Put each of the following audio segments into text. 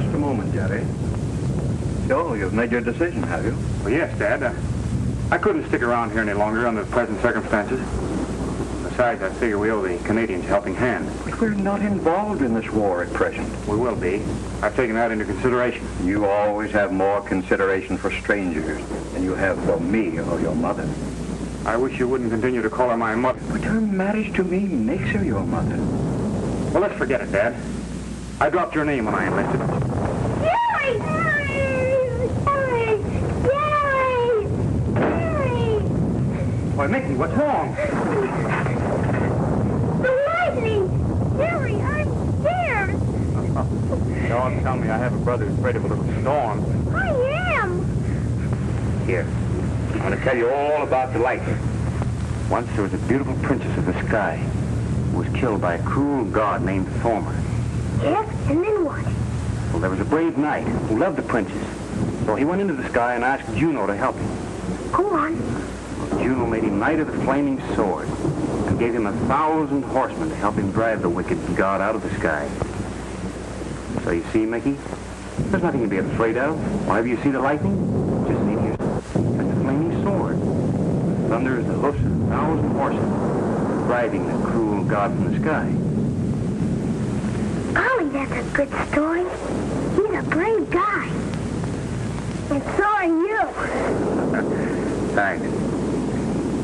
Just a moment, Jerry. So, you've made your decision, have you? Well, yes, Dad. I couldn't stick around here any longer under the present circumstances. Besides, I figure we owe the Canadians a helping hand. But we're not involved in this war at present. We will be. I've taken that into consideration. You always have more consideration for strangers than you have for me or your mother. I wish you wouldn't continue to call her my mother. But her marriage to me makes her your mother. Well, let's forget it, Dad. I dropped your name when I enlisted. Jerry! Jerry! Jerry! Jerry! Why, Mickey, what's wrong? The lightning! Jerry, I'm scared! Don't tell me I have a brother who's afraid of a little storm. I am! Here, I'm going to tell you all about the lightning. Once there was a beautiful princess of the sky who was killed by a cruel god named Thormer. Yes, and then what? Well, there was a brave knight who loved the princess. So he went into the sky and asked Juno to help him. Go on. Well, Juno made him knight of the flaming sword and gave him 1,000 horsemen to help him drive the wicked god out of the sky. So you see, Mickey, there's nothing to be afraid of. Whenever you see the lightning, just leave your and the flaming sword. Thunder is the hoofs of 1,000 horses driving the cruel god from the sky. Golly, that's a good story. He's a brave guy. And so are you. Thanks.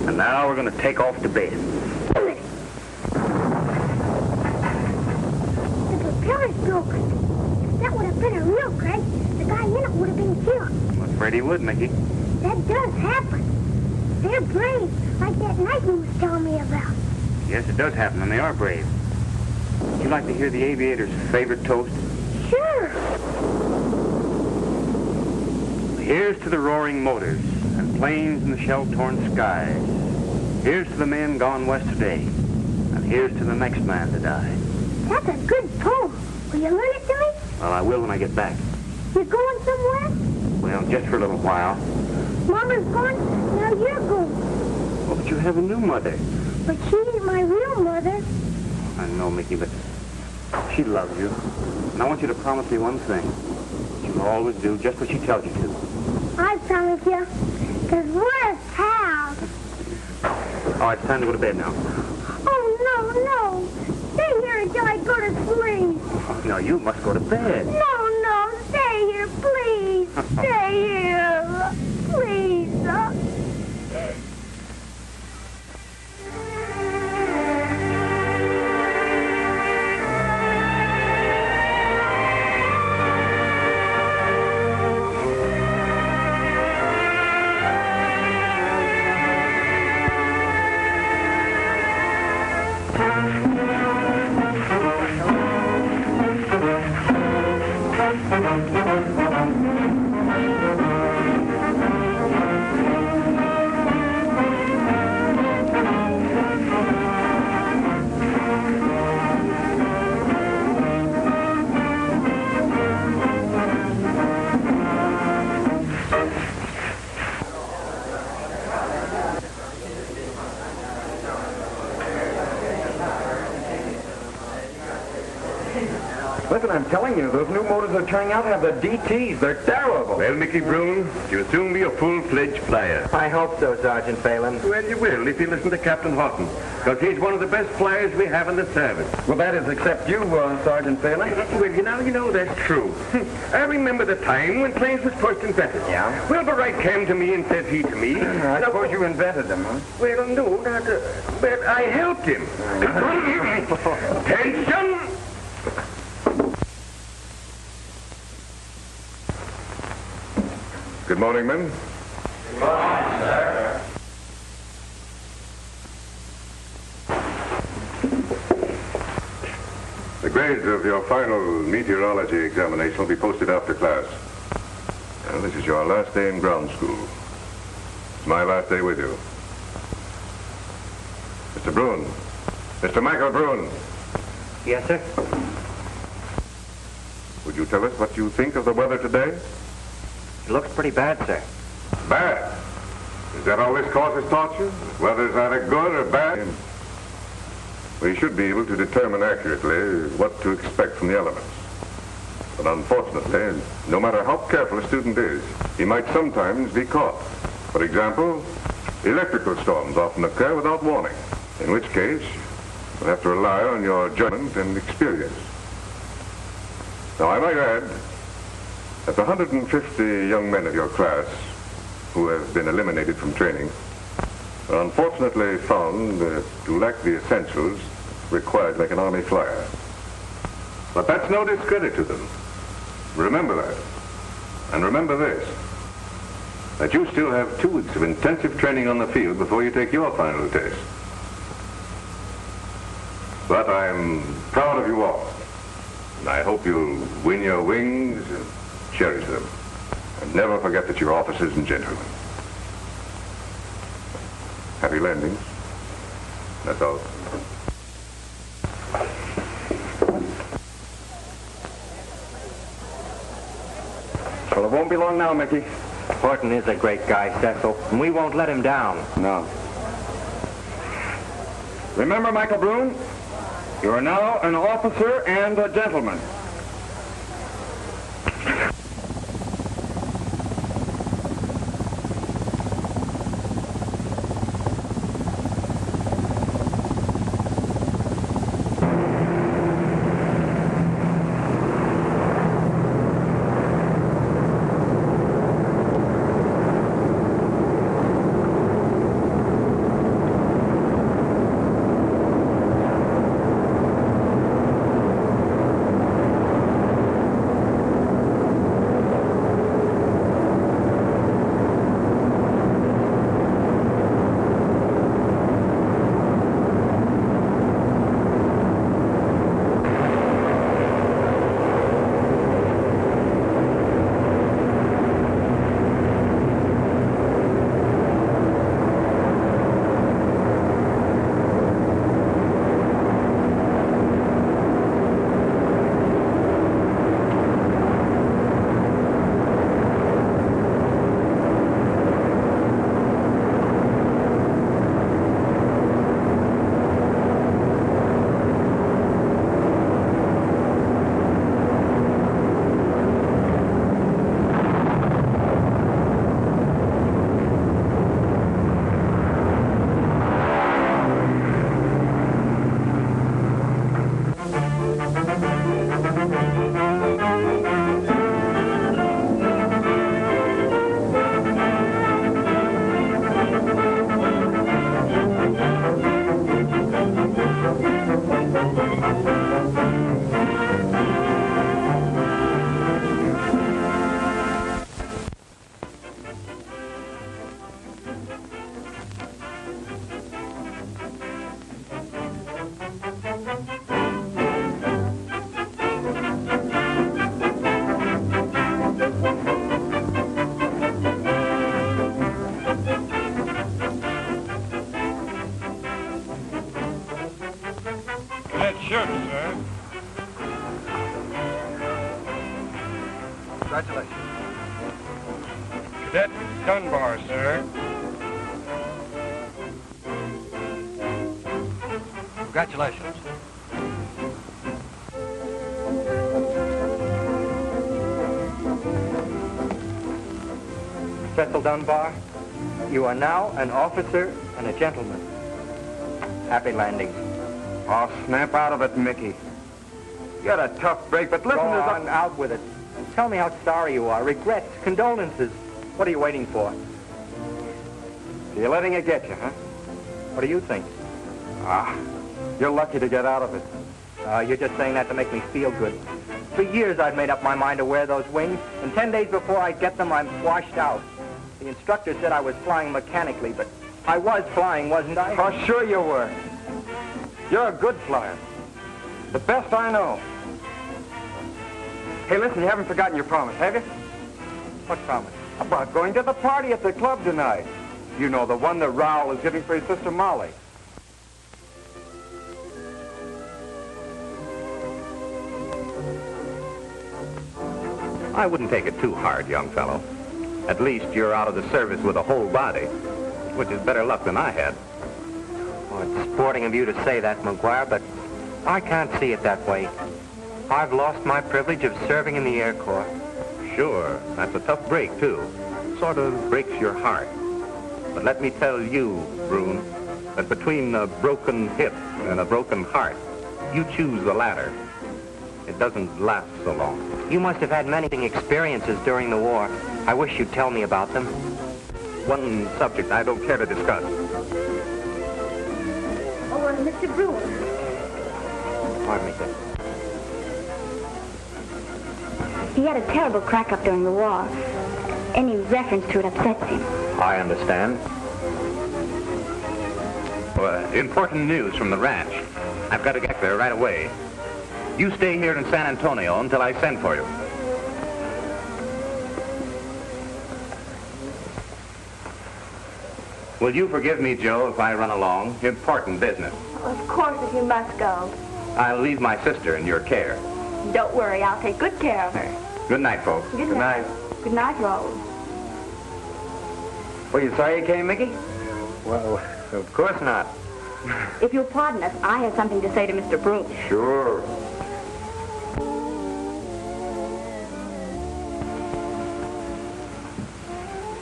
And now we're going to take off to bed. Wait a minute. The propeller's broken. If that would have been a real crash, the guy in it would have been killed. I'm afraid he would, Mickey. That does happen. They're brave, like that knight you was telling me about. Yes, it does happen, and they are brave. Would you like to hear the aviator's favorite toast? Sure. Here's to the roaring motors and planes in the shell-torn skies. Here's to the men gone west today, and here's to the next man to die. That's a good poem. Will you learn it to me? Well, I will when I get back. You going somewhere? Well, just for a little while. Mama's gone, now you're going. Oh, but you have a new mother. But she ain't my real mother. I know, Mickey, but she loves you. And I want you to promise me one thing. You'll always do just what she tells you to. I promise you, because we're pals. Oh, it's time to go to bed now. Oh, no. Stay here until I go to sleep. Oh, no, you must go to bed. No, stay here, please. Stay here. Please. Listen, I'm telling you, those new motors they're turning out have the DTs. They're terrible. Well, Mickey Brune, you'll soon be a full-fledged flyer. I hope so, Sergeant Phelan. Well, you will if you listen to Captain Houghton, because he's one of the best flyers we have in the service. Well, that is except you, Sergeant Phelan. Well, you know that's true. I remember the time when planes was first invented. Yeah? Wilbur Wright came to me and said he to me. I suppose you invented them, huh? Well, no, not, but I helped him. Attention! Good morning, men. Good morning, sir. The grades of your final meteorology examination will be posted after class. Well, this is your last day in ground school. It's my last day with you. Mr. Brune. Mr. Michael Brune. Yes, sir? Would you tell us what you think of the weather today? It looks pretty bad, sir. Bad? Is that all this course has taught you? Whether it's either good or bad? We should be able to determine accurately what to expect from the elements. But unfortunately, no matter how careful a student is, he might sometimes be caught. For example, electrical storms often occur without warning, in which case you'll have to rely on your judgment and experience. Now, I might add that the 150 young men of your class who have been eliminated from training are unfortunately found to lack the essentials required like an Army flyer. But that's no discredit to them. Remember that. And remember this, that you still have 2 weeks of intensive training on the field before you take your final test. But I'm proud of you all. And I hope you'll win your wings and cherish them. And never forget that you're officers and gentlemen. Happy landings. That's all. Well, it won't be long now, Mickey. Horton is a great guy, Cecil, and we won't let him down. No. Remember, Michael Brune, you are now an officer and a gentleman. Congratulations. Cadet Dunbar, sir. Congratulations. Cecil Dunbar, you are now an officer and a gentleman. Happy landing. Oh, snap out of it, Mickey. You had a tough break, but listen Go to on, out with it. Tell me how sorry you are. Regrets, condolences. What are you waiting for? You're letting it get you, huh? What do you think? You're lucky to get out of it. You're just saying that to make me feel good. For years I've made up my mind to wear those wings, and 10 days before I get them, I'm washed out. The instructor said I was flying mechanically, but I was flying, wasn't I? Oh, sure you were. You're a good flyer. The best I know. Hey, listen, you haven't forgotten your promise, have you? What promise? About going to the party at the club tonight. You know, the one that Raoul is giving for his sister Molly. I wouldn't take it too hard, young fellow. At least you're out of the service with a whole body, which is better luck than I had. Well, it's sporting of you to say that, McGuire, but I can't see it that way. I've lost my privilege of serving in the Air Corps. Sure, that's a tough break, too. Sort of breaks your heart. But let me tell you, Brune, that between a broken hip and a broken heart, you choose the latter. It doesn't last so long. You must have had many experiences during the war. I wish you'd tell me about them. One subject I don't care to discuss. Oh, Mr. Bruce. Pardon me, sir. He had a terrible crack-up during the war. Any reference to it upsets him. I understand. Well, important news from the ranch. I've got to get there right away. You stay here in San Antonio until I send for you. Will you forgive me, Joe, if I run along? Important business. Of course, if you must go. I'll leave my sister in your care. Don't worry, I'll take good care of her. Good night, folks. Good night. Good night, Rose. Were you sorry you came, Mickey? Well, of course not. If you'll pardon us, I have something to say to Mr. Bruce. Sure.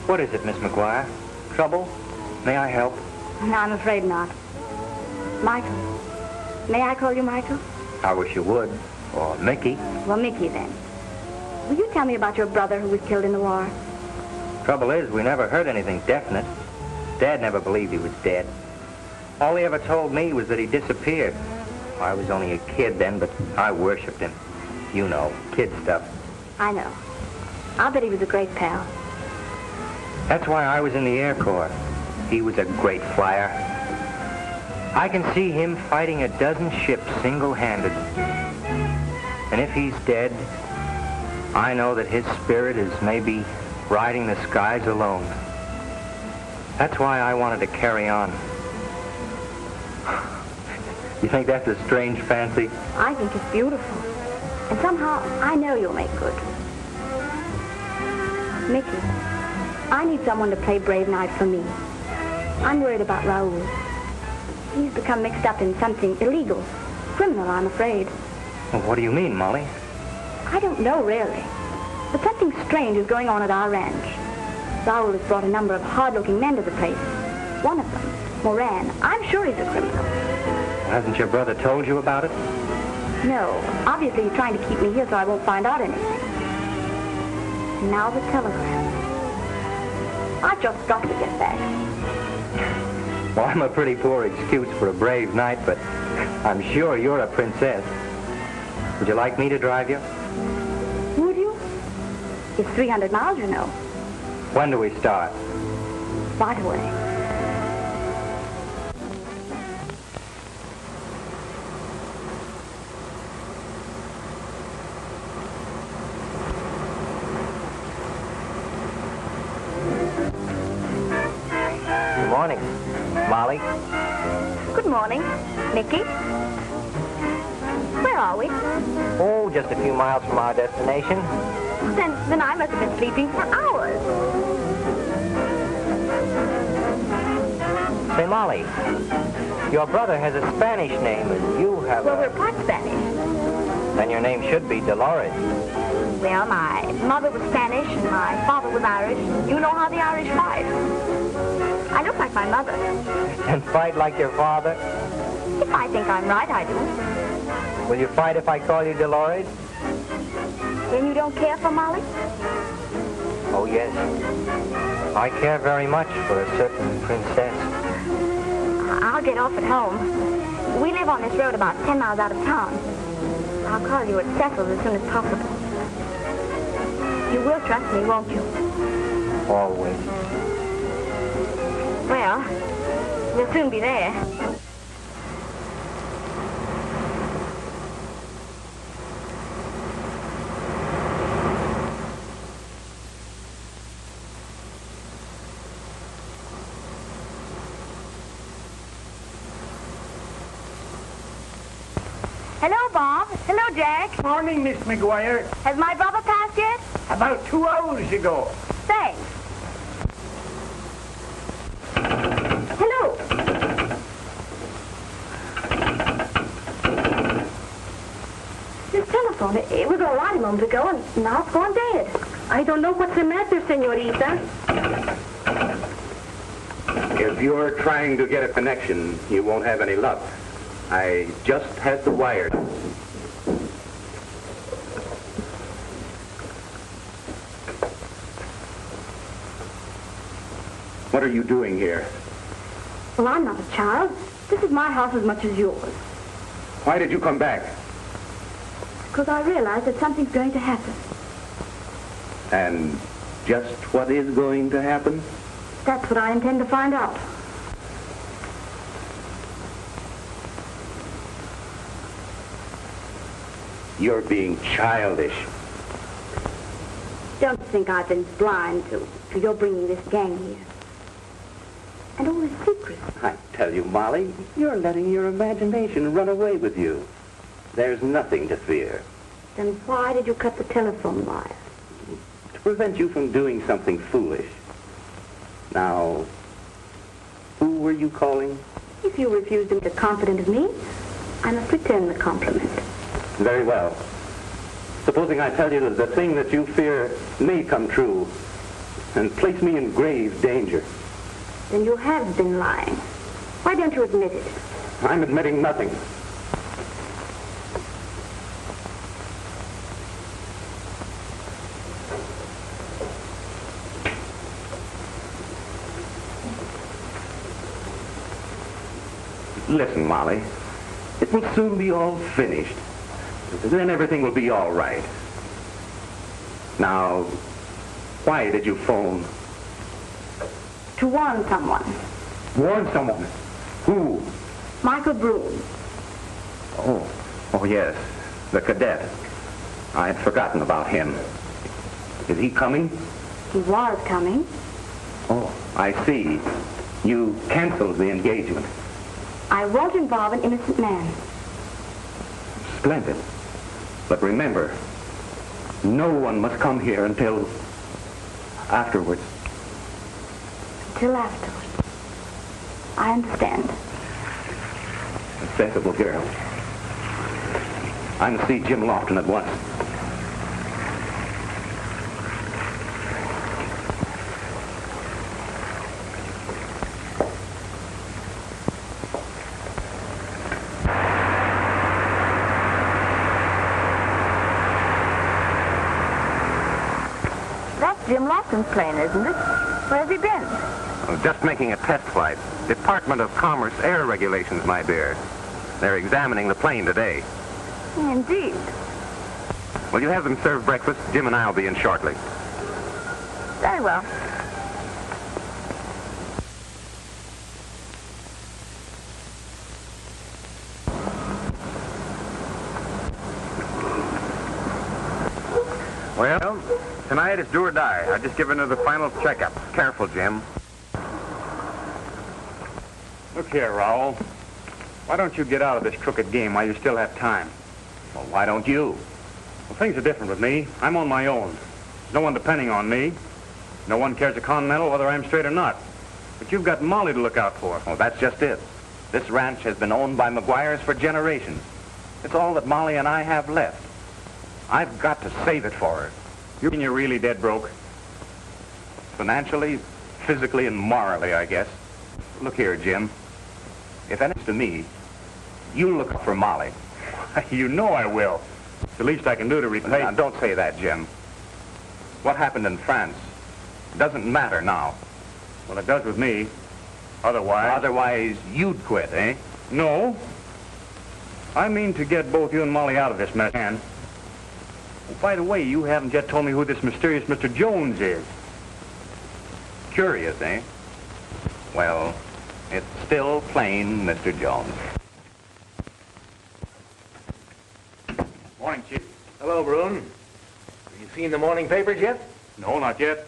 What is it, Miss McGuire? Trouble? May I help? No, I'm afraid not. Michael. May I call you Michael? I wish you would. Or Mickey. Well, Mickey, then. Will you tell me about your brother who was killed in the war? Trouble is, we never heard anything definite. Dad never believed he was dead. All he ever told me was that he disappeared. I was only a kid then, but I worshipped him. You know, kid stuff. I know. I'll bet he was a great pal. That's why I was in the Air Corps. He was a great flyer. I can see him fighting a dozen ships single-handed. And if he's dead, I know that his spirit is maybe riding the skies alone. That's why I wanted to carry on. You think that's a strange fancy? I think it's beautiful. And somehow, I know you'll make good. Mickey, I need someone to play Brave Knight for me. I'm worried about Raoul. He's become mixed up in something illegal. Criminal, I'm afraid. Well, what do you mean, Molly? I don't know, really. But something strange is going on at our ranch. Raoul has brought a number of hard-looking men to the place. One of them, Moran, I'm sure he's a criminal. Hasn't your brother told you about it? No. Obviously, he's trying to keep me here so I won't find out anything. Now the telegram. I've just got to get back. Well, I'm a pretty poor excuse for a brave knight, but I'm sure you're a princess. Would you like me to drive you? Would you? It's 300 miles, you know. When do we start? Right away. Good morning, Molly. Good morning, Mickey. Where are we? Oh, just a few miles from our destination. Then I must have been sleeping for hours. Say, Molly, your brother has a Spanish name, and you have Well, we're part Spanish. Then your name should be Dolores. Well, my mother was Spanish and my father was Irish. You know how the Irish fight. I look like my mother. And fight like your father? If I think I'm right, I do. Will you fight if I call you Dolores? Then you don't care for Molly? Oh, yes. I care very much for a certain princess. I'll get off at home. We live on this road about 10 miles out of town. I'll call you at Cecil's as soon as possible. You will trust me, won't you? Always. Well, we'll soon be there. Hello, Bob. Hello, Jack. Morning, Miss McGuire. Has my brother passed yet? About 2 hours ago. Thanks. Hello. This telephone. telephone. It was all right a moment ago, and now it's gone dead. I don't know what's the matter, senorita. If you're trying to get a connection, you won't have any luck. I just had the wire. What are you doing here? Well, I'm not a child. This is my house as much as yours. Why did you come back? Because I realize that something's going to happen. And just what is going to happen? That's what I intend to find out. You're being childish. Don't think I've been blind to your bringing this gang here. And all this secret. I tell you, Molly, you're letting your imagination run away with you. There's nothing to fear. Then why did you cut the telephone wire? To prevent you from doing something foolish. Now, who were you calling? If you refuse to be confident of me, I must return the compliment. Very well. Supposing I tell you that the thing that you fear may come true and place me in grave danger. Then you have been lying. Why don't you admit it? I'm admitting nothing. Listen, Molly, it will soon be all finished. Then everything will be all right. Now, why did you phone? To warn someone. Warn someone? Who? Michael Broom. Oh, yes, the cadet. I had forgotten about him. Is he coming? He was coming. Oh, I see. You canceled the engagement. I won't involve an innocent man. Splendid. But remember, no one must come here until afterwards. Till afterwards. I understand. A sensible girl. I must see Jim Lofton at once. Jim Lofton's plane, isn't it? Where's he been? Just making a test flight. Department of Commerce Air Regulations, my dear. They're examining the plane today. Indeed. Will you have them serve breakfast? Jim and I'll be in shortly. Very well. Well, tonight it's do or die. I just given her the final checkup. Careful, Jim. Look here, Raoul. Why don't you get out of this crooked game while you still have time? Well, why don't you? Well, things are different with me. I'm on my own. There's no one depending on me. No one cares a continental whether I'm straight or not. But you've got Molly to look out for. Oh, that's just it. This ranch has been owned by McGuire's for generations. It's all that Molly and I have left. I've got to save it for her. You mean you're really dead broke? Financially, physically, and morally, I guess. Look here, Jim. If anything's to me, you look for Molly. You know I will. It's the least I can do to repay... Now, don't say that, Jim. What happened in France doesn't matter now. Well, it does with me. Otherwise... Otherwise, you'd quit, eh? No. I mean to get both you and Molly out of this mess. And, oh, by the way, you haven't yet told me who this mysterious Mr. Jones is. Curious, eh? Well, it's still plain Mr. Jones. Morning, Chief. Hello, Brune. Have you seen the morning papers yet? No, not yet.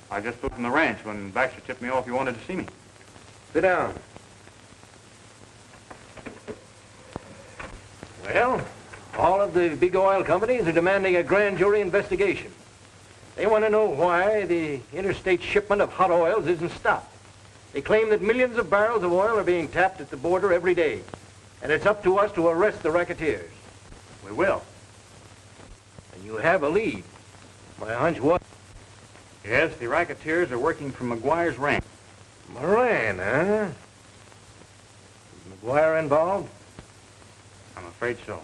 I just looked from the ranch when Baxter tipped me off you wanted to see me. Sit down. Well, all of the big oil companies are demanding a grand jury investigation. They want to know why the interstate shipment of hot oils isn't stopped. They claim that millions of barrels of oil are being tapped at the border every day. And it's up to us to arrest the racketeers. We will. You have a lead. My hunch was... Yes, the racketeers are working from McGuire's ranch. Moran, huh? Is McGuire involved? I'm afraid so.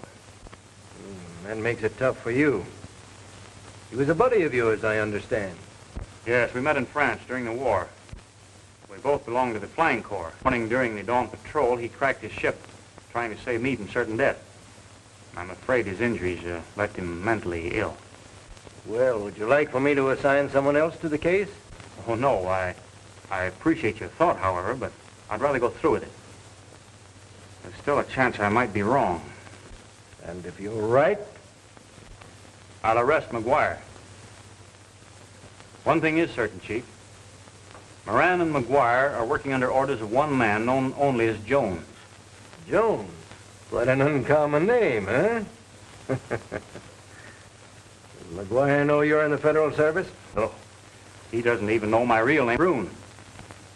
That makes it tough for you. He was a buddy of yours, I understand. Yes, we met in France during the war. We both belonged to the Flying Corps. Running during the dawn patrol, he cracked his ship, trying to save me from certain death. I'm afraid his injuries left him mentally ill. Well, would you like for me to assign someone else to the case? Oh, no, I appreciate your thought, however, but I'd rather go through with it. There's still a chance I might be wrong. And if you're right? I'll arrest McGuire. One thing is certain, Chief. Moran and McGuire are working under orders of one man known only as Jones. Jones? Quite an uncommon name, huh? Does McGuire know you're in the Federal Service? No. He doesn't even know my real name, Brune.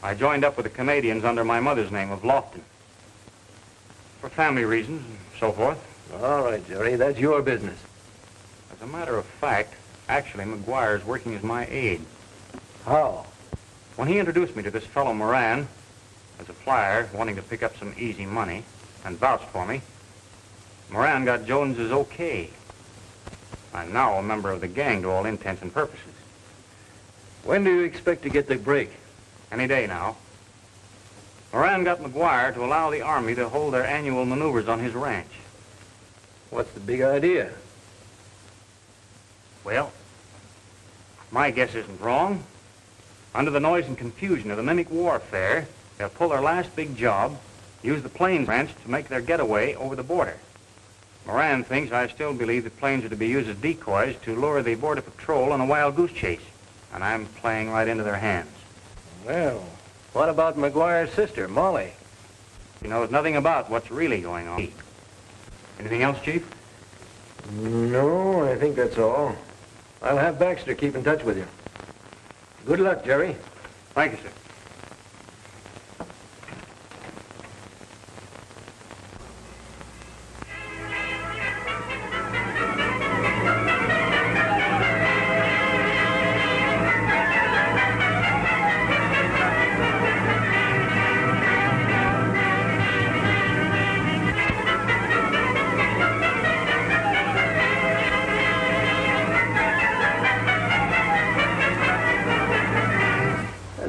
I joined up with the Canadians under my mother's name of Lofton. For family reasons and so forth. All right, Jerry, that's your business. As a matter of fact, actually, McGuire's working as my aide. How? When he introduced me to this fellow Moran, as a flyer wanting to pick up some easy money, and vouched for me, Moran got Jones's okay. I'm now a member of the gang to all intents and purposes. When do you expect to get the break? Any day now. Moran got McGuire to allow the Army to hold their annual maneuvers on his ranch. What's the big idea? Well, my guess isn't wrong. Under the noise and confusion of the mimic warfare, they'll pull their last big job, use the planes ranch to make their getaway over the border. Moran thinks I still believe the planes are to be used as decoys to lure the border patrol on a wild goose chase, and I'm playing right into their hands. Well, what about McGuire's sister, Molly? She knows nothing about what's really going on. Anything else, Chief? No, I think that's all. I'll have Baxter keep in touch with you. Good luck, Jerry. Thank you, sir.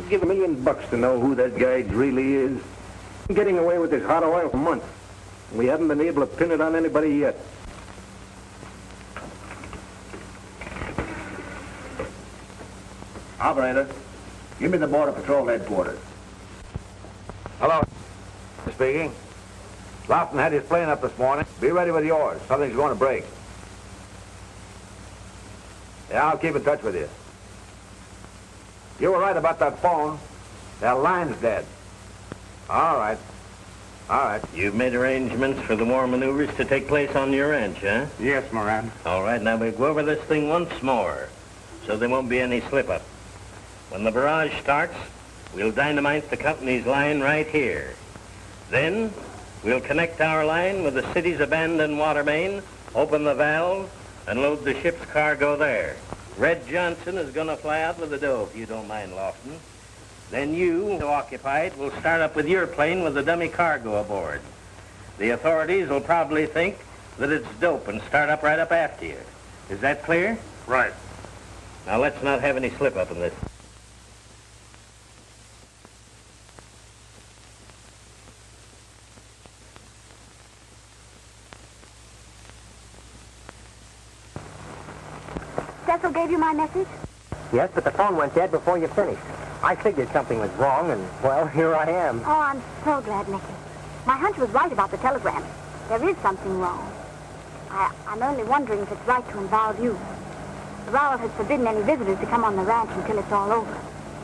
Give $1 million to know who that guy really is. He's getting away with this hot oil for months. We haven't been able to pin it on anybody yet. Operator, give me the Border Patrol headquarters. Hello. Speaking. Lofton had his plane up this morning. Be ready with yours. Something's going to break. Yeah, I'll keep in touch with you. You were right about that phone. That line's dead. All right. All right. You've made arrangements for the war maneuvers to take place on your ranch, huh? Yes, Moran. All right, now we'll go over this thing once more, so there won't be any slip-up. When the barrage starts, we'll dynamite the company's line right here. Then, we'll connect our line with the city's abandoned water main, open the valve, and load the ship's cargo there. Red Johnson is going to fly out with the dough, if you don't mind, Lofton. Then you, occupied, will start up with your plane with the dummy cargo aboard. The authorities will probably think that it's dope and start up right up after you. Is that clear? Right. Now, let's not have any slip-up in this. Cecil gave you my message? Yes, but the phone went dead before you finished. I figured something was wrong, and, well, here I am. Oh, I'm so glad, Nicky. My hunch was right about the telegram. There is something wrong. I'm only wondering if it's right to involve you. The Rowell has forbidden any visitors to come on the ranch until it's all over.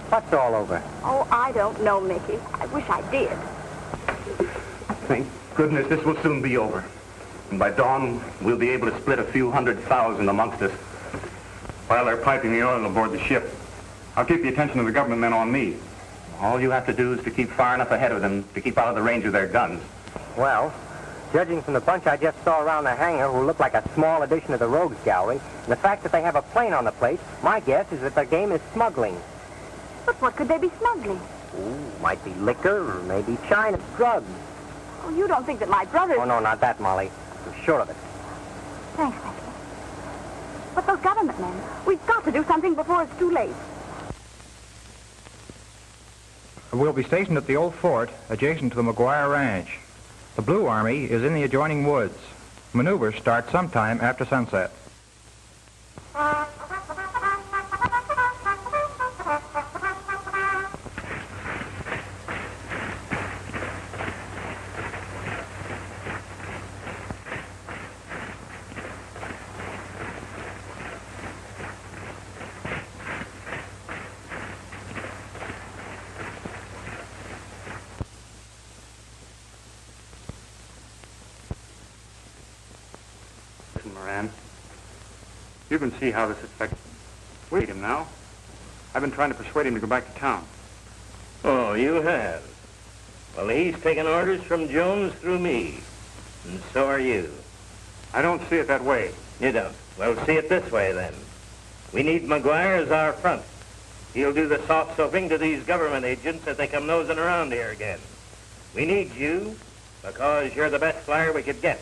What's all over? Oh, I don't know, Mickey. I wish I did. Thank goodness this will soon be over. And by dawn, we'll be able to split a few 100,000 amongst us. While they're piping the oil aboard the ship, I'll keep the attention of the government men on me. All you have to do is to keep far enough ahead of them to keep out of the range of their guns. Well, Judging from the bunch I just saw around the hangar who look like a small addition to the rogues gallery, and the fact that they have a plane on the place, my guess is that their game is smuggling. But what could they be smuggling? Ooh, might be liquor or maybe China drugs. Oh, you don't think that my brothers... Oh, no, not that, Molly. I'm sure of it. Thanks, Becky. But those government men, we've got to do something before it's too late. We'll be stationed at the old fort adjacent to the McGuire Ranch. The Blue Army is in the adjoining woods. Maneuvers start sometime after sunset. Moran. You can see how this affects... Wait him now. I've been trying to persuade him to go back to town. Oh, you have? Well, he's taking orders from Jones through me. And so are you. I don't see it that way. You don't? Well, see it this way, then. We need McGuire as our front. He'll do the soft soaping to these government agents as they come nosing around here again. We need you because you're the best flyer we could get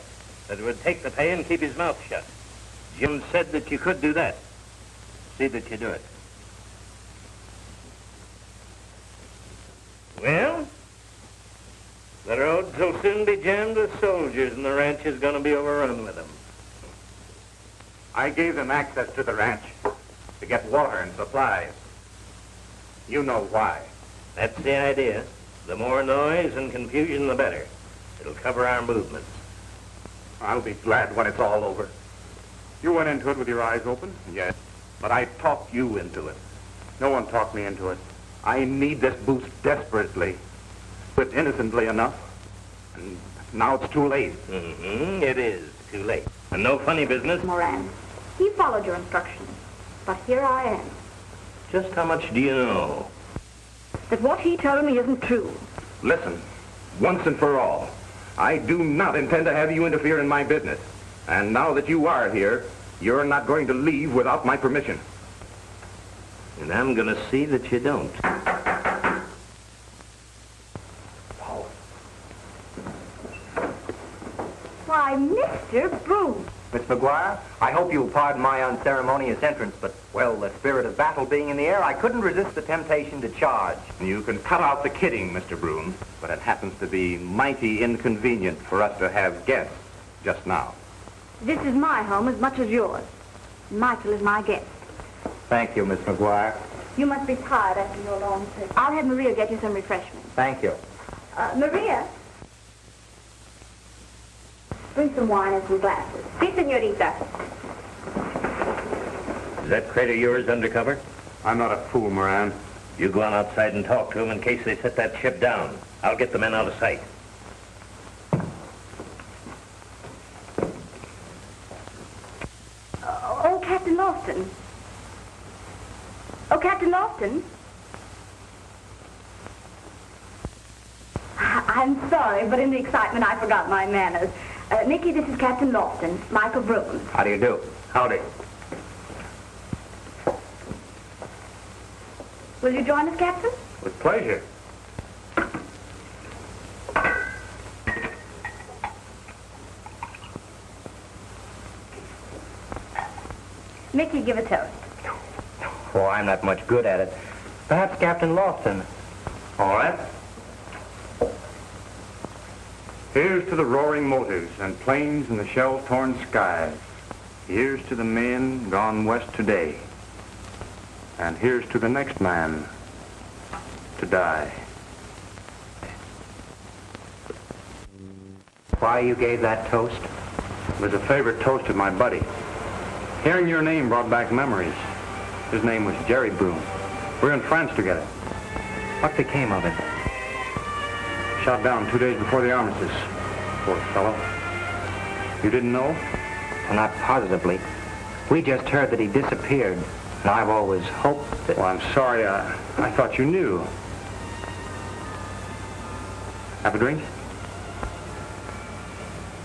that would take the pay and keep his mouth shut. Jim said that you could do that. See that you do it. Well, the roads will soon be jammed with soldiers, and the ranch is going to be overrun with them. I gave them access to the ranch to get water and supplies. You know why. That's the idea. The more noise and confusion, the better. It'll cover our movements. I'll be glad when it's all over. You went into it with your eyes open? Yes. But I talked you into it. No one talked me into it. I need this boost desperately, but innocently enough. And now it's too late. Mm-hmm. It is too late. And no funny business. Moran, he followed your instructions. But here I am. Just how much do you know? That what he told me isn't true. Listen, once and for all, I do not intend to have you interfere in my business. And now that you are here, you're not going to leave without my permission. And I'm going to see that you don't. Why, Mr. Broom. Miss McGuire, I hope you'll pardon my unceremonious entrance, but, well, the spirit of battle being in the air, I couldn't resist the temptation to charge. You can cut out the kidding, Mr. Broom, but it happens to be mighty inconvenient for us to have guests just now. This is my home as much as yours. Michael is my guest. Thank you, Miss McGuire. You must be tired after your long trip. I'll have Maria get you some refreshments. Thank you. Maria? Bring some wine and some glasses. Si, senorita. Is that crate of yours undercover? I'm not a fool, Moran. You go on outside and talk to them in case they set that ship down. I'll get the men out of sight. Oh, Captain Lawson. Oh, Captain Lawson. I'm sorry, but in the excitement I forgot my manners. Nicky, this is Captain Lawson, Michael Broom. How do you do? Howdy. Will you join us, Captain? With pleasure. Mickey, give a toast. Oh, I'm not much good at it. Perhaps Captain Lawson. All right. Here's to the roaring motors and planes in the shell-torn skies. Here's to the men gone west today. And here's to the next man to die. Why you gave that toast? It was a favorite toast of my buddy. Hearing your name brought back memories. His name was Jerry Broom. We're in France together. What became of it? Shot down 2 days before the armistice. Poor fellow. You didn't know? Well, not positively. We just heard that he disappeared. And I've always hoped that... Well, I'm sorry. I thought you knew. Have a drink?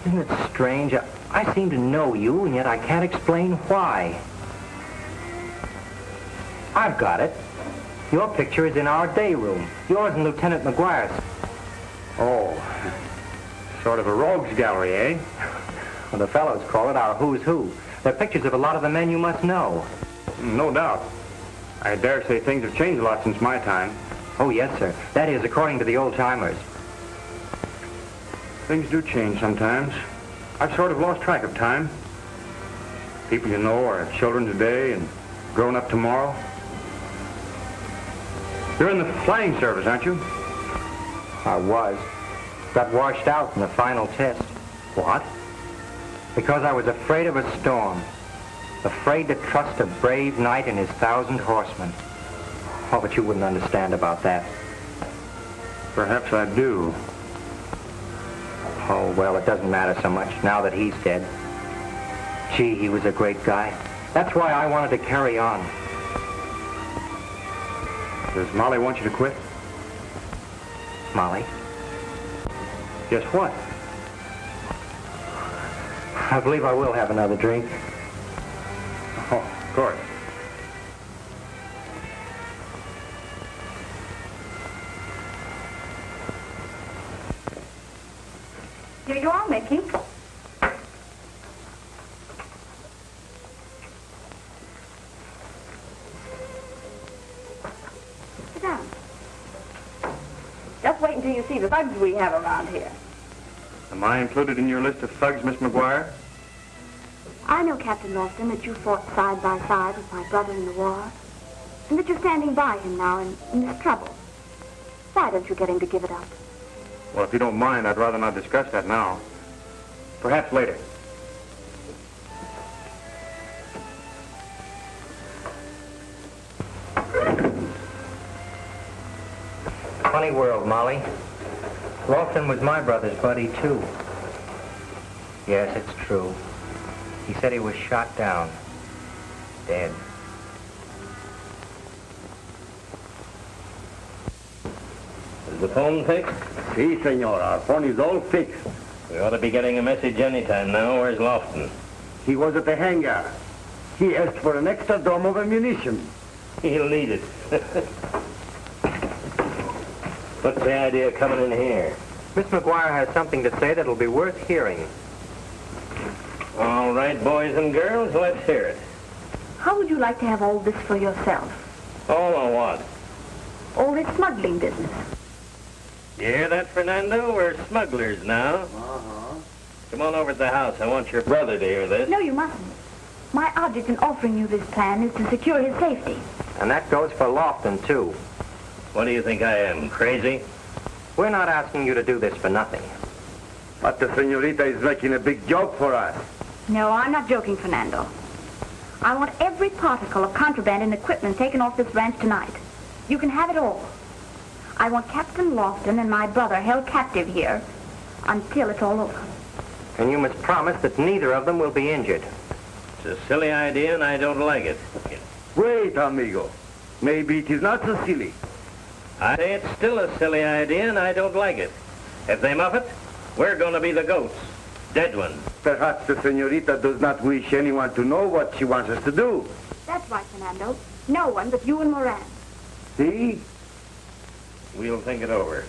Isn't it strange? I seem to know you, and yet I can't explain why. I've got it. Your picture is in our day room. Yours and Lieutenant McGuire's. Oh, sort of a rogues gallery, eh? Well, the fellows call it our who's who. They're pictures of a lot of the men you must know. No doubt. I dare say things have changed a lot since my time. Oh, yes, sir. That is, according to the old-timers. Things do change sometimes. I've sort of lost track of time. People you know are children today and grown up tomorrow. You're in the flying service, aren't you? I was. Got washed out in the final test. What? Because I was afraid of a storm. Afraid to trust a brave knight and his 1,000 horsemen. Oh, but you wouldn't understand about that. Perhaps I do. Oh, well, it doesn't matter so much now that he's dead. Gee, he was a great guy. That's why I wanted to carry on. Does Molly want you to quit? Molly? Guess what? I believe I will have another drink. Oh, of course. Here you are, Mickey. Sit down. Just wait until you see the thugs we have around here. Am I included in your list of thugs, Miss McGuire? I know, Captain Lawson, that you fought side by side with my brother in the war, and that you're standing by him now in this trouble. Why don't you get him to give it up? Well, if you don't mind, I'd rather not discuss that now. Perhaps later. Funny world, Molly. Lawson was my brother's buddy, too. Yes, it's true. He said he was shot down. Dead. Is the phone fixed? Si, senor. Our phone is all fixed. We ought to be getting a message any time now. Where's Lofton? He was at the hangar. He asked for an extra drum of ammunition. He'll need it. What's the idea of coming in here? Miss McGuire has something to say that'll be worth hearing. All right, boys and girls, let's hear it. How would you like to have all this for yourself? All on what? All this smuggling business. You hear that, Fernando? We're smugglers now. Uh-huh. Come on over to the house. I want your brother to hear this. No, you mustn't. My object in offering you this plan is to secure his safety. And that goes for Lofton, too. What do you think I am, crazy? We're not asking you to do this for nothing. But the senorita is making a big joke for us. No, I'm not joking, Fernando. I want every particle of contraband and equipment taken off this ranch tonight. You can have it all. I want Captain Lofton and my brother held captive here until it's all over. And you must promise that neither of them will be injured. It's a silly idea, and I don't like it. Wait, amigo. Maybe it is not so silly. I say it's still a silly idea, and I don't like it. If they muff it, we're going to be the goats. Dead ones. Perhaps the senorita does not wish anyone to know what she wants us to do. That's right, Fernando. No one but you and Moran. See? We'll think it over.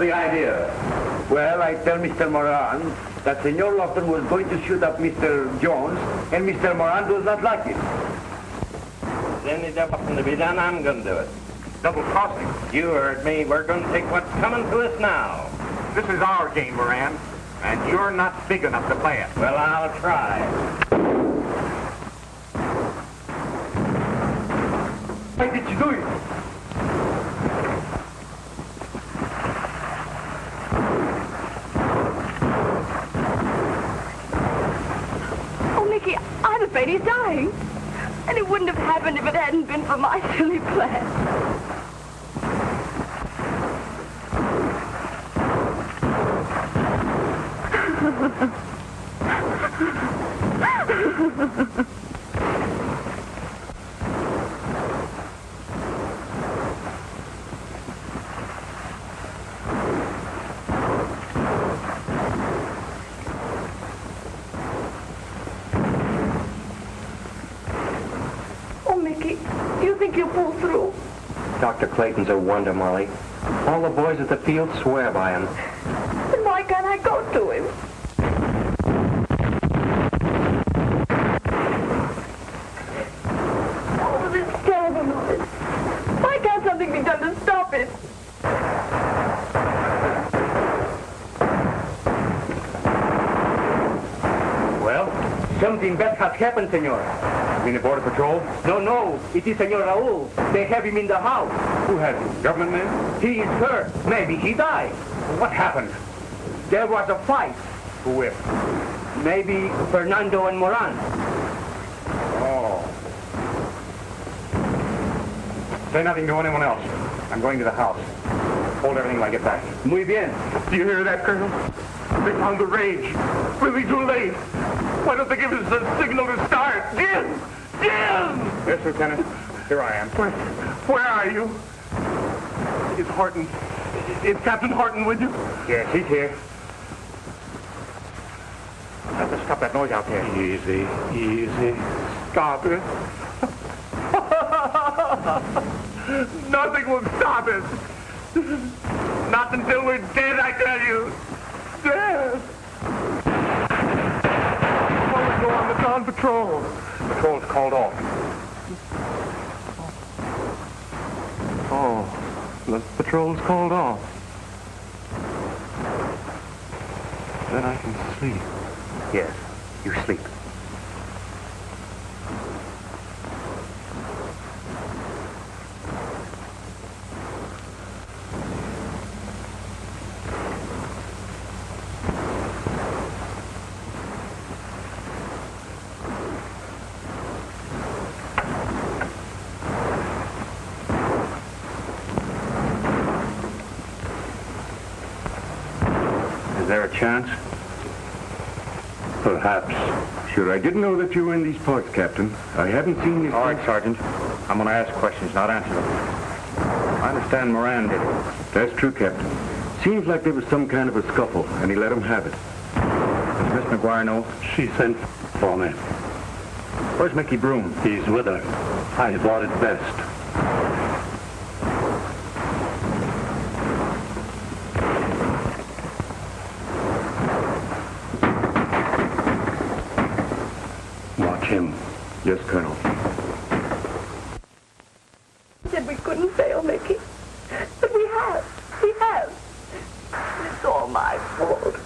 the idea? Well, I tell Mr. Moran that Senor Lofton was going to shoot up Mr. Jones, and Mr. Moran does not like it. Then there's nothing to be done. I'm going to do it. Double crossing. You heard me. We're going to take what's coming to us now. This is our game, Moran, and you're not big enough to play it. Well, I'll try. Why did you do it? Oh, Mickey, I'm afraid he's dying. And it wouldn't have happened if it hadn't been for my silly plan. Oh, Mickey, do you think you'll pull through? Dr. Clayton's a wonder, Molly. All the boys at the field swear by him. Then why can't I go to him? Oh, this terrible noise. Why can't something be done to stop it? Well, something bad has happened, Senor. You mean the Border Patrol? No, it is Senor Raul. They have him in the house. Who has him? Government men? He is hurt. Maybe he died. What happened? There was a fight. Who with? Maybe Fernando and Moran. Oh. Say nothing to anyone else. I'm going to the house. Hold everything till I get back. Muy bien. Do you hear that, Colonel? They found the range. Really too late. Why don't they give us a signal to start? Jim! Jim! Yes, Lieutenant. Here I am. Where are you? It's Horton. It's Captain Horton with you? Yes, he's here. Have to stop that noise out there. Easy, easy. Stop it. Nothing will stop it. Not until we're dead, I tell you. Dead. While we go on the dawn patrol. Patrol's called off. Oh, the patrol's called off. Then I can sleep. Yes, you sleep. Is there a chance? Perhaps. Sure, I didn't know that you were in these parts, Captain. I haven't seen you. All right, Sergeant. I'm going to ask questions, not answer them. I understand Moran did it. That's true, Captain. Seems like there was some kind of a scuffle, and he let him have it. Does Miss McGuire know? She sent for me. Where's Mickey Broom? He's with her. I thought it best. Watch him. Yes, Colonel. Said we couldn't fail, Mickey. But we have. We have. It's all my fault.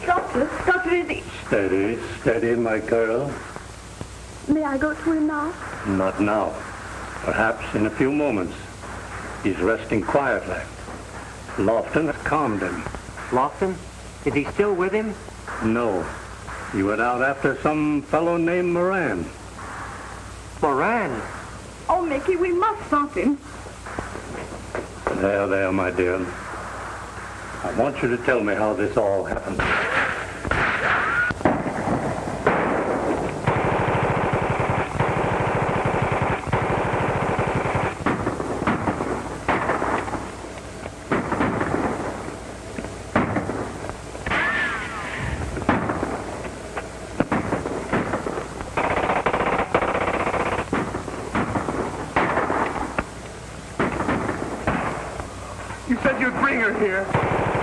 Doctor, is he? Steady, steady, my girl. May I go to him now? Not now. Perhaps in a few moments. He's resting quietly. Lofton has calmed him. Lofton? Is he still with him? No. He went out after some fellow named Moran. Moran? Oh, Mickey, we must stop him. There, my dear. I want you to tell me how this all happened. here.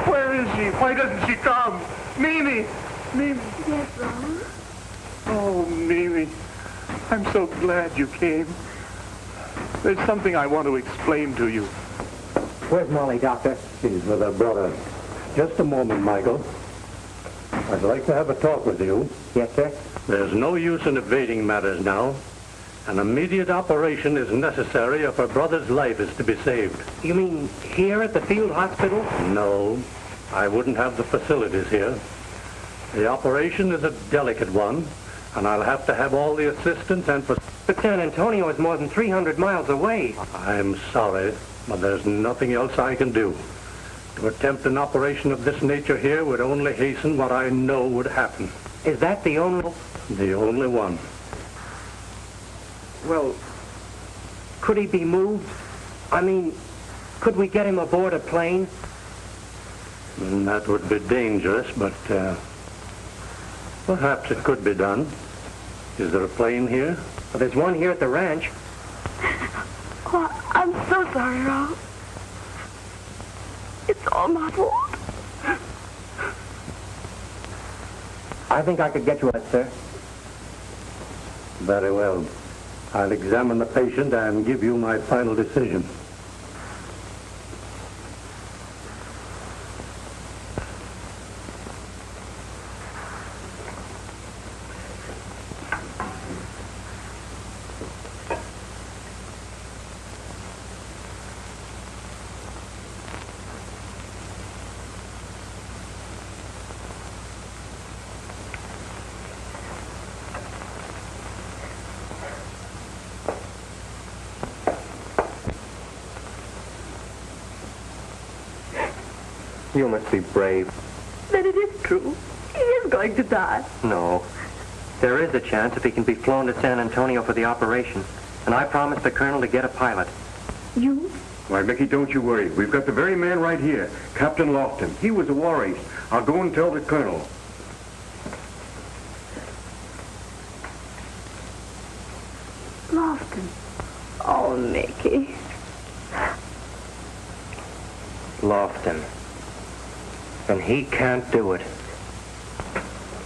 Where is she? Why doesn't she come? Mimi! Mimi! Yes, Ron? Oh, Mimi. I'm so glad you came. There's something I want to explain to you. Where's Molly, Doctor? She's with her brother. Just a moment, Michael. I'd like to have a talk with you. Yes, sir? There's no use in evading matters now. An immediate operation is necessary if her brother's life is to be saved. You mean here at the field hospital? No, I wouldn't have the facilities here. The operation is a delicate one, and I'll have to have all the assistance and... But San Antonio is more than 300 miles away. I'm sorry, but there's nothing else I can do. To attempt an operation of this nature here would only hasten what I know would happen. Is that the only... The only one. Well, could he be moved? I mean, could we get him aboard a plane? That would be dangerous, but perhaps it could be done. Is there a plane here? Well, there's one here at the ranch. Oh, I'm so sorry, Rob. It's all my fault. I think I could get you that, sir. Very well. I'll examine the patient and give you my final decision. You must be brave. Then it is true. He is going to die. No. There is a chance if he can be flown to San Antonio for the operation. And I promised the colonel to get a pilot. You? Why, Mickey, don't you worry. We've got the very man right here, Captain Lofton. He was a war ace. I'll go and tell the colonel. Lofton. Oh, Mickey. Lofton. And he can't do it.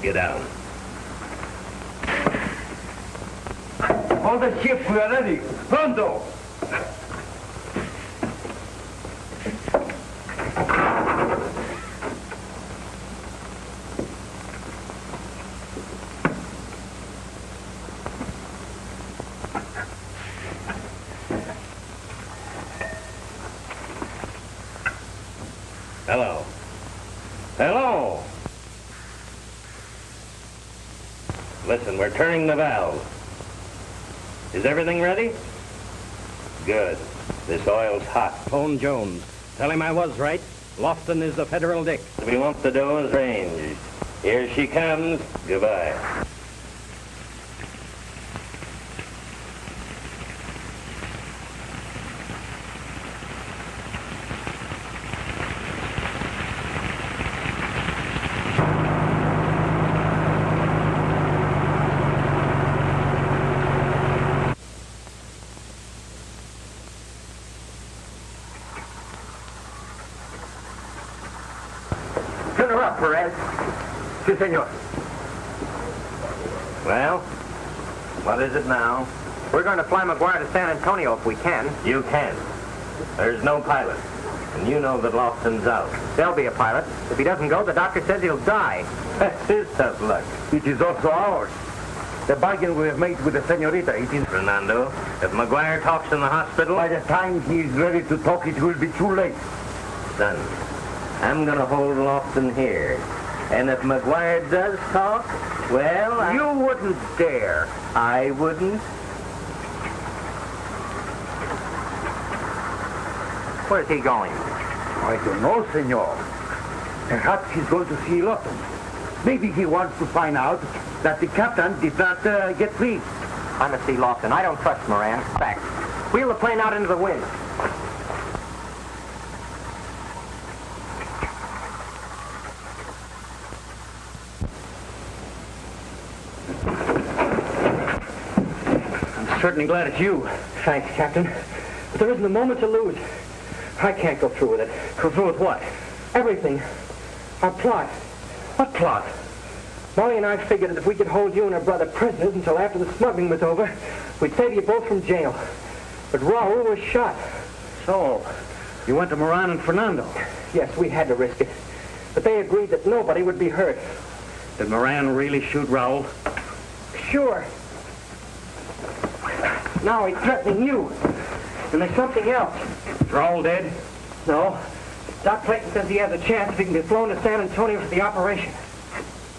Get down. All the ships, we are ready. Pronto! Hello. Hello! Listen, we're turning the valve. Is everything ready? Good. This oil's hot. Phone Jones. Tell him I was right. Lofton is the Federal Dick. We want the doors ranged. Here she comes. Goodbye. Turn her up, Perez. Si, senor. Well, what is it now? We're going to fly McGuire to San Antonio if we can. You can't. There's no pilot. And you know that Lofton's out. There'll be a pilot. If he doesn't go, the doctor says he'll die. That's his tough luck. It is also ours. The bargain we have made with the senorita, it is... Fernando, if McGuire talks in the hospital... By the time he is ready to talk, it will be too late. Son, I'm going to hold Lofton here. And if McGuire does talk, well, You wouldn't dare. I wouldn't. Where's he going? I don't know, senor. Perhaps he's going to see Lofton. Maybe he wants to find out that the captain did not get free. I must see Lofton. I don't trust Moran. Back. Wheel the plane out into the wind. I'm certainly glad it's you. Thanks, Captain. But there isn't a moment to lose. I can't go through with it. Go through with what? Everything. Our plot. What plot? Molly and I figured that if we could hold you and her brother prisoners until after the smuggling was over, we'd save you both from jail. But Raul was shot. So, you went to Moran and Fernando? Yes, we had to risk it. But they agreed that nobody would be hurt. Did Moran really shoot Raul? Sure. Now he's threatening you. And there's something else. Is Raul dead? No. Doc Clayton says he has a chance if he can get flown to San Antonio for the operation.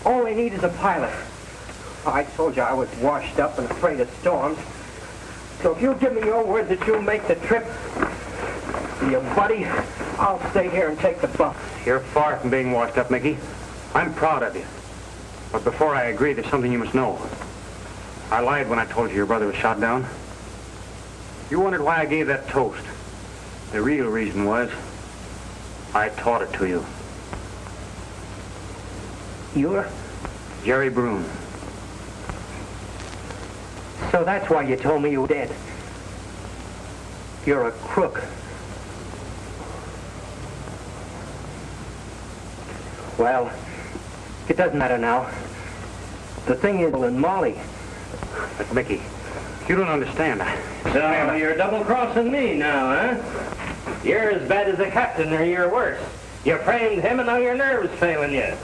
All they need is a pilot. I told you I was washed up and afraid of storms. So if you'll give me your word that you'll make the trip, you buddy, I'll stay here and take the bump. You're far from being washed up, Mickey. I'm proud of you. But before I agree, there's something you must know. I lied when I told you your brother was shot down. You wondered why I gave that toast. The real reason was I taught it to you. You're? Jerry Broom. So that's why you told me you were dead. You're a crook. Well, it doesn't matter now. The thing is, and Molly. But Mickey, you don't understand. So you're double-crossing me now, huh? You're as bad as the captain, or you're worse. You framed him, and now your nerves failing you.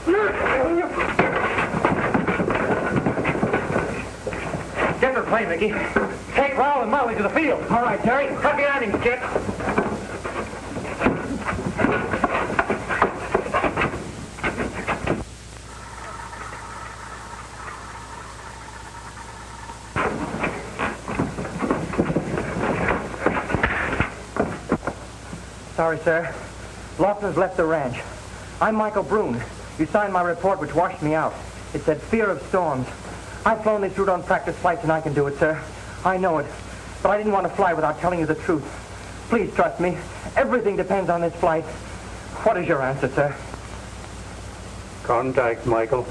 Get the plane, Mickey. Take Raul and Molly to the field. All right, Terry. Cut behind him, kid. Sorry, sir. Lofton's left the ranch. I'm Michael Brune. You signed my report, which washed me out. It said fear of storms. I've flown this route on practice flights, and I can do it, sir. I know it. But I didn't want to fly without telling you the truth. Please trust me. Everything depends on this flight. What is your answer, sir? Contact, Michael.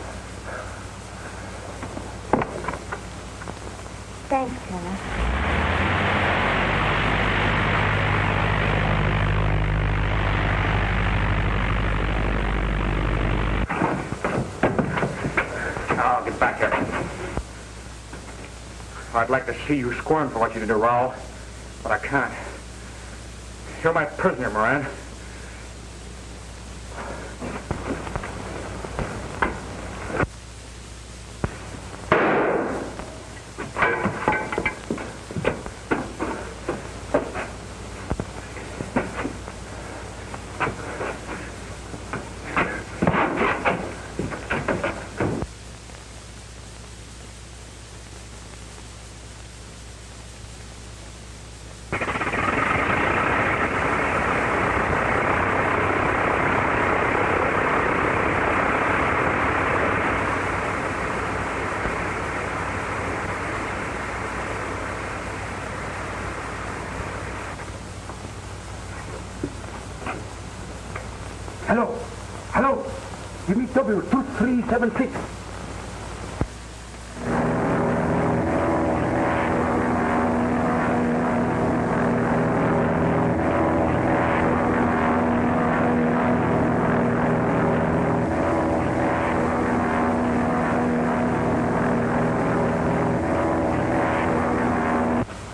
Thanks, Colonel. I'll get back here. I'd like to see you squirm for what you did to Raul, but I can't. You're my prisoner, Moran. Hello? Hello? Give me W2376.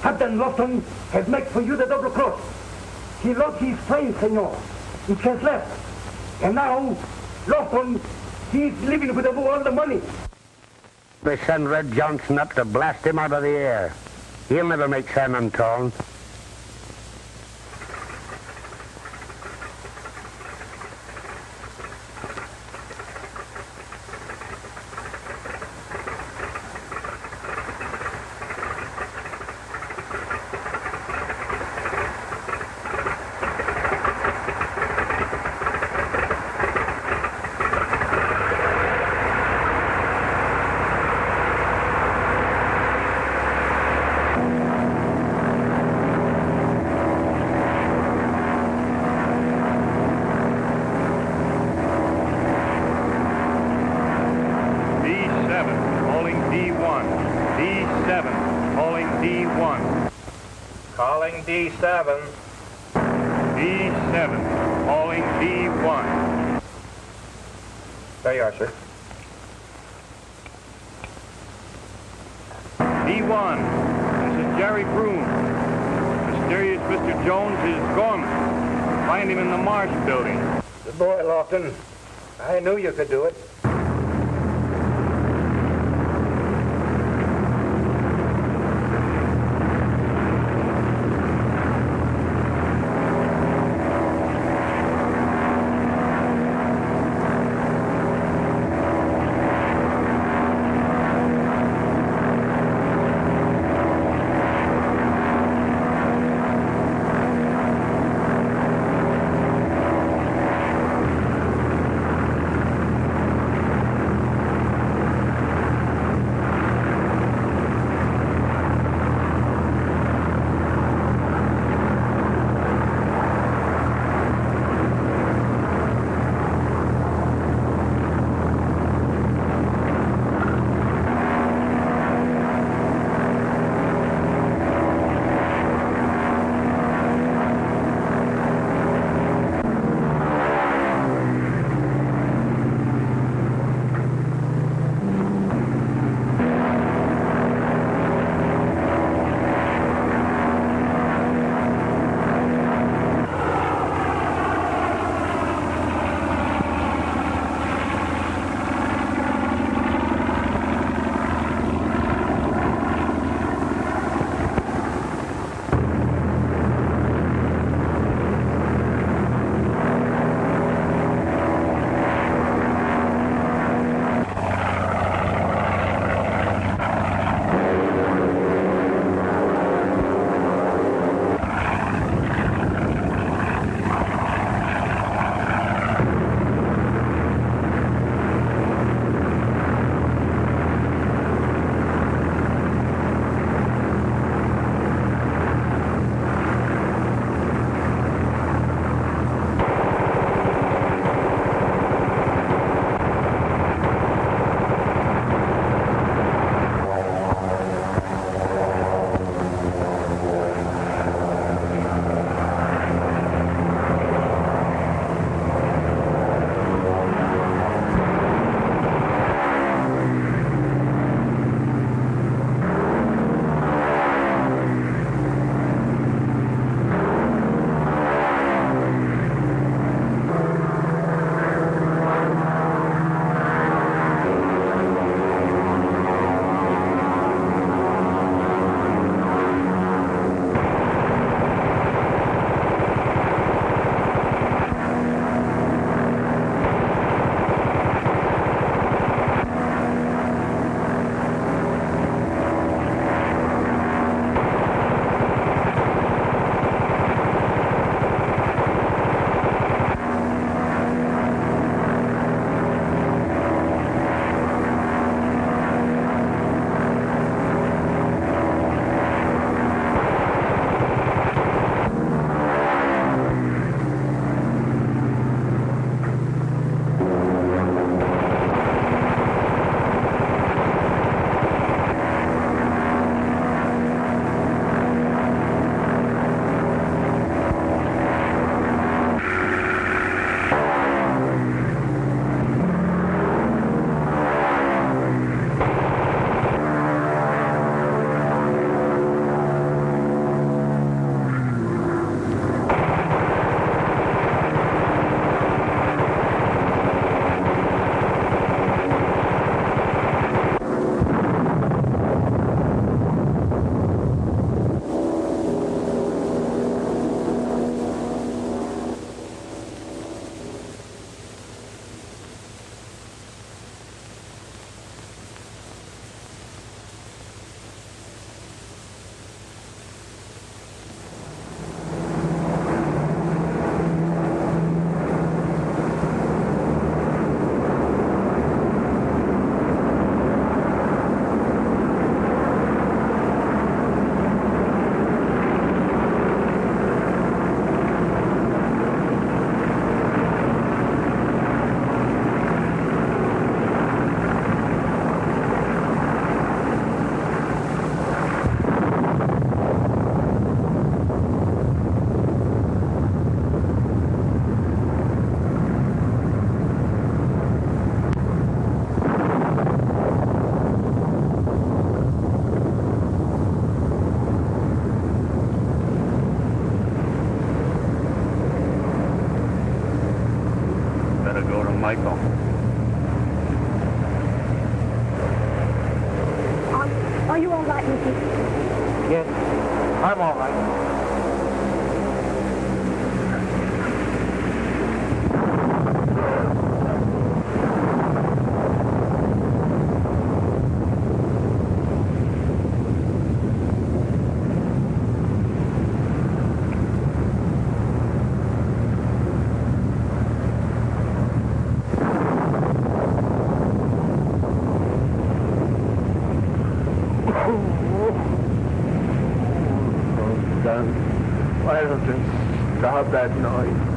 Captain Lofton has made for you the double cross. He lost his plane, senor. He has left. And now, Lofton, he's living with all the money. They send Red Johnson up to blast him out of the air. He'll never make San Antone. Calling D7. D7, calling D1. There you are, sir. D1, this is Jerry Broom. Mysterious Mr. Jones is gone. Find him in the Marsh building. Good boy, Lofton. I knew you could do it. Stop that noise.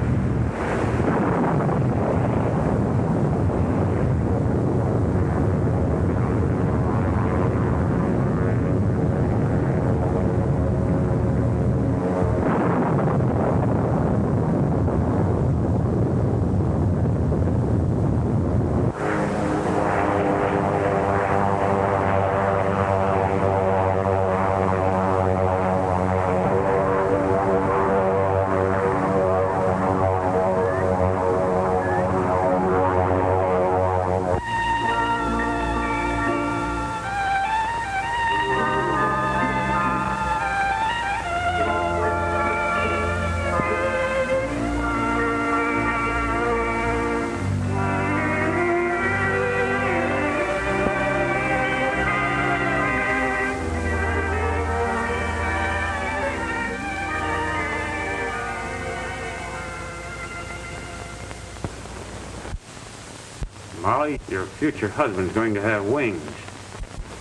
Molly, your future husband's going to have wings.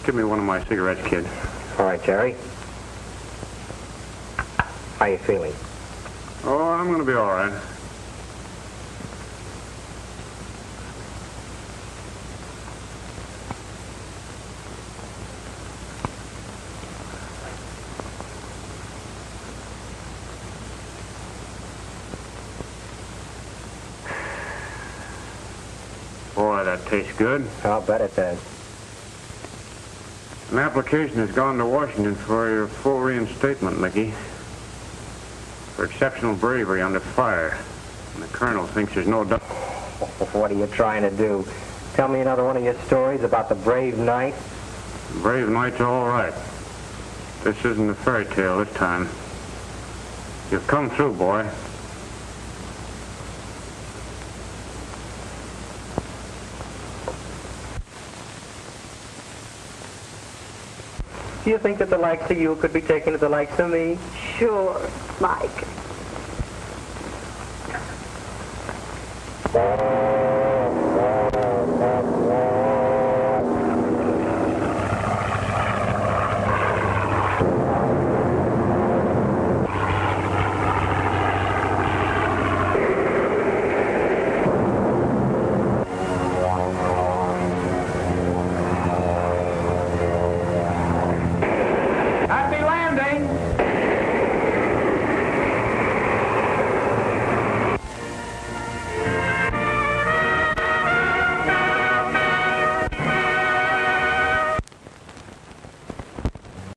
Give me one of my cigarettes, kid. All right, Jerry. How you feeling? Oh, I'm going to be all right. Boy, that tastes good. I'll bet it does. An application has gone to Washington for your full reinstatement, Mickey. For exceptional bravery under fire. And the colonel thinks there's no doubt. What are you trying to do? Tell me another one of your stories about the brave knight? Brave knight's all right. This isn't a fairy tale this time. You've come through, boy. Do you think that the likes of you could be taken to the likes of me? Sure, Mike.